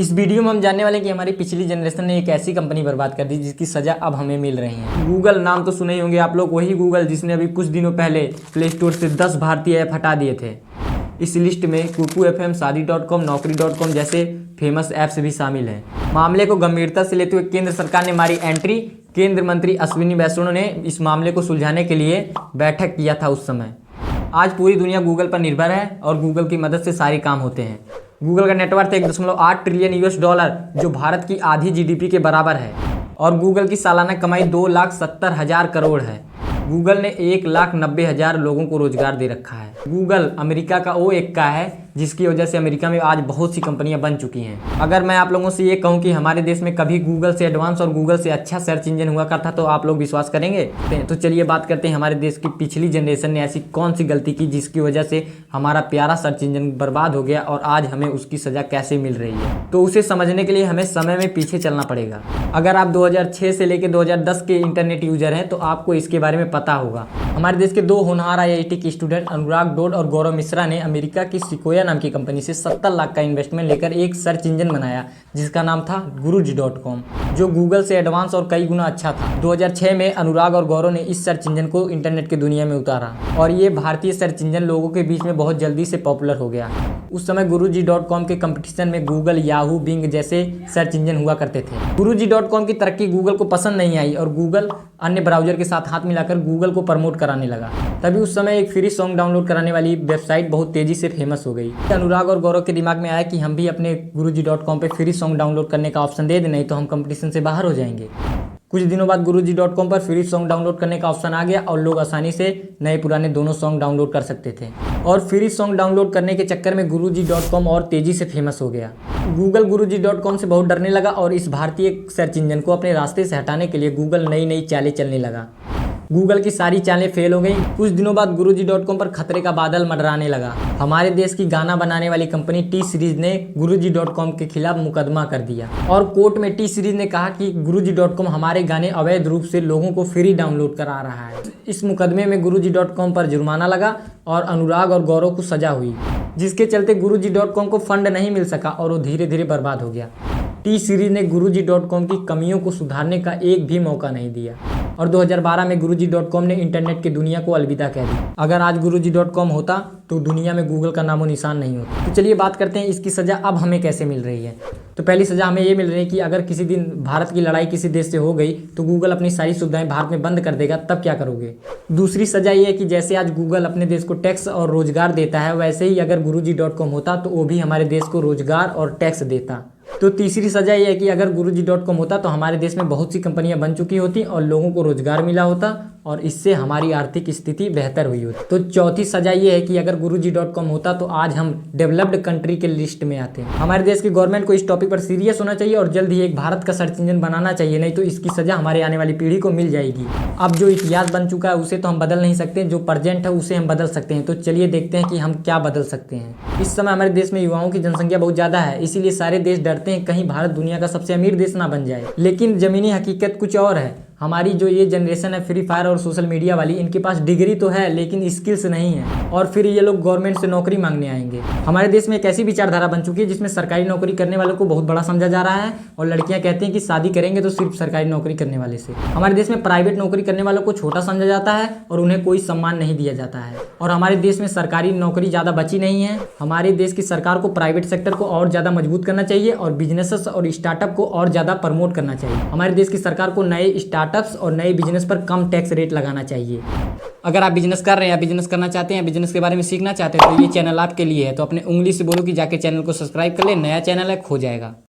इस वीडियो में हम जानने वाले हैं कि हमारी पिछली जनरेशन ने एक ऐसी कंपनी बर्बाद कर दी जिसकी सजा अब हमें मिल रही है। गूगल नाम तो सुने ही होंगे आप लोग, वही गूगल जिसने अभी कुछ दिनों पहले प्ले स्टोर से 10 भारतीय ऐप हटा दिए थे। इस लिस्ट में कुकू FM, शादी.com, नौकरी.com जैसे फेमस ऐप्स भी शामिल हैं। मामले को गंभीरता से लेते हुए केंद्र सरकार ने मारी एंट्री। केंद्र मंत्री अश्विनी वैष्णव ने इस मामले को सुलझाने के लिए बैठक किया था उस समय। आज पूरी दुनिया गूगल पर निर्भर है और गूगल की मदद से सारे काम होते हैं। गूगल का नेटवर्थ 1.8 ट्रिलियन US$, जो भारत की आधी GDP के बराबर है, और गूगल की सालाना कमाई 2,70,000 करोड़ है। गूगल ने 1,90,000 लोगों को रोजगार दे रखा है। गूगल अमेरिका का वो एक्का है जिसकी वजह से अमेरिका में आज बहुत सी कंपनियां बन चुकी हैं। अगर मैं आप लोगों से ये कहूं कि हमारे देश में कभी गूगल से एडवांस और गूगल से अच्छा सर्च इंजन हुआ करता तो आप लोग विश्वास करेंगे? तो चलिए बात करते हैं हमारे देश की पिछली जनरेशन ने ऐसी कौन सी गलती की जिसकी वजह से हमारा प्यारा सर्च इंजन बर्बाद हो गया और आज हमें उसकी सजा कैसे मिल रही है। तो उसे समझने के लिए हमें समय में पीछे चलना पड़ेगा। अगर आप 2006 से लेकर 2010 के इंटरनेट यूजर हैं तो आपको इसके बारे में पता होगा। हमारे देश के 2 होनहार IIT के स्टूडेंट अनुराग डोड और गौरव मिश्रा ने अमेरिका की सिकोया नाम की कंपनी से 70 लाख का इन्वेस्टमेंट लेकर एक सर्च इंजन बनाया जिसका नाम था guruji.com, जो गूगल से एडवांस और कई गुना अच्छा था। 2006 में अनुराग और गौरव ने इस सर्च इंजन को इंटरनेट की दुनिया में उतारा और ये भारतीय सर्च इंजन लोगों के बीच में बहुत जल्दी से पॉपुलर हो गया। उस समय guruji.com के कंपटीशन में गूगल, याहू, बिंग जैसे सर्च इंजन हुआ करते थे। guruji.com की तरक्की गूगल को पसंद नहीं आई और गूगल अन्य ब्राउजर के साथ हाथ मिलाकर गूगल को प्रमोट कराने लगा। तभी उस समय एक फ्री सॉन्ग डाउनलोड कराने वाली वेबसाइट बहुत तेजी से फेमस हो गई। अनुराग और गौरव के दिमाग में आया कि हम भी अपने guruji.com पे फ्री सॉन्ग डाउनलोड करने का ऑप्शन दे दें, नहीं तो हम कंपटीशन से बाहर हो जाएंगे। कुछ दिनों बाद guruji.com पर फ्री सॉन्ग डाउनलोड करने का ऑप्शन आ गया और लोग आसानी से नए पुराने दोनों सॉन्ग डाउनलोड कर सकते थे। और फ्री सॉन्ग डाउनलोड करने के चक्कर में guruji.com और तेजी से फेमस हो गया। गूगल guruji.com से बहुत डरने लगा और इस भारतीय सर्च इंजन को अपने रास्ते से हटाने के लिए गूगल नई नई चालें चलने लगा। गूगल की सारी चालें फेल हो गई। कुछ दिनों बाद guruji.com पर खतरे का बादल मंडराने लगा। हमारे देश की गाना बनाने वाली कंपनी टी सीरीज ने guruji.com के खिलाफ मुकदमा कर दिया और कोर्ट में टी सीरीज ने कहा कि guruji.com हमारे गाने अवैध रूप से लोगों को फ्री डाउनलोड करा रहा है। इस मुकदमे में guruji.com पर जुर्माना लगा और अनुराग और गौरव को सजा हुई, जिसके चलते guruji.com को फंड नहीं मिल सका और वो धीरे धीरे बर्बाद हो गया। टी सीरीज ने guruji.com की कमियों को सुधारने का एक भी मौका नहीं दिया और 2012 में guruji.com ने इंटरनेट की दुनिया को अलविदा कह दी। अगर आज guruji.com होता तो दुनिया में गूगल का नामो निशान नहीं होता। तो चलिए बात करते हैं इसकी सज़ा अब हमें कैसे मिल रही है। तो पहली सज़ा हमें ये मिल रही है कि अगर किसी दिन भारत की लड़ाई किसी देश से हो गई तो गूगल अपनी सारी सुविधाएं भारत में बंद कर देगा, तब क्या करोगे। दूसरी सज़ा ये है कि जैसे आज गूगल अपने देश को टैक्स और रोजगार देता है, वैसे ही अगर guruji.com होता तो वो भी हमारे देश को रोजगार और टैक्स देता। तो तीसरी सजा ये है कि अगर guruji.com होता तो हमारे देश में बहुत सी कंपनियां बन चुकी होती और लोगों को रोजगार मिला होता और इससे हमारी आर्थिक स्थिति बेहतर हुई होती। तो चौथी सजा ये है कि अगर guruji.com होता तो आज हम डेवलप्ड कंट्री के लिस्ट में आते हैं। हमारे देश की गवर्नमेंट को इस टॉपिक पर सीरियस होना चाहिए और जल्द ही एक भारत का सर्च इंजन बनाना चाहिए, नहीं तो इसकी सजा हमारे आने वाली पीढ़ी को मिल जाएगी। अब जो इतिहास बन चुका है उसे तो हम बदल नहीं सकते, जो प्रेजेंट है उसे हम बदल सकते हैं। तो चलिए देखते हैं कि हम क्या बदल सकते हैं। इस समय हमारे देश में युवाओं की जनसंख्या बहुत ज़्यादा है, इसीलिए सारे देश डरते हैं कहीं भारत दुनिया का सबसे अमीर देश ना बन जाए। लेकिन जमीनी हकीकत कुछ और है। हमारी जो ये जनरेशन है फ्री फायर और सोशल मीडिया वाली, इनके पास डिग्री तो है लेकिन स्किल्स नहीं है और फिर ये लोग गवर्नमेंट से नौकरी मांगने आएंगे। हमारे देश में एक ऐसी विचारधारा बन चुकी है जिसमें सरकारी नौकरी करने वालों को बहुत बड़ा समझा जा रहा है और लड़कियां कहती हैं कि शादी करेंगे तो सिर्फ सरकारी नौकरी करने वाले से। हमारे देश में प्राइवेट नौकरी करने वालों को छोटा समझा जाता है और उन्हें कोई सम्मान नहीं दिया जाता है। और हमारे देश में सरकारी नौकरी ज़्यादा बची नहीं है। हमारे देश की सरकार को प्राइवेट सेक्टर को और ज़्यादा मजबूत करना चाहिए और बिजनेसेस और स्टार्टअप को और ज़्यादा प्रमोट करना चाहिए। हमारे देश की सरकार को नए स्टार्टअप्स और नए बिजनेस पर कम टैक्स रेट लगाना चाहिए। अगर आप बिजनेस कर रहे हैं या बिजनेस करना चाहते हैं, बिजनेस के बारे में सीखना चाहते हैं तो ये चैनल आपके लिए है। तो अपने उंगली से बोलो कि जाके चैनल को सब्सक्राइब कर ले, नया चैनल है, खो जाएगा।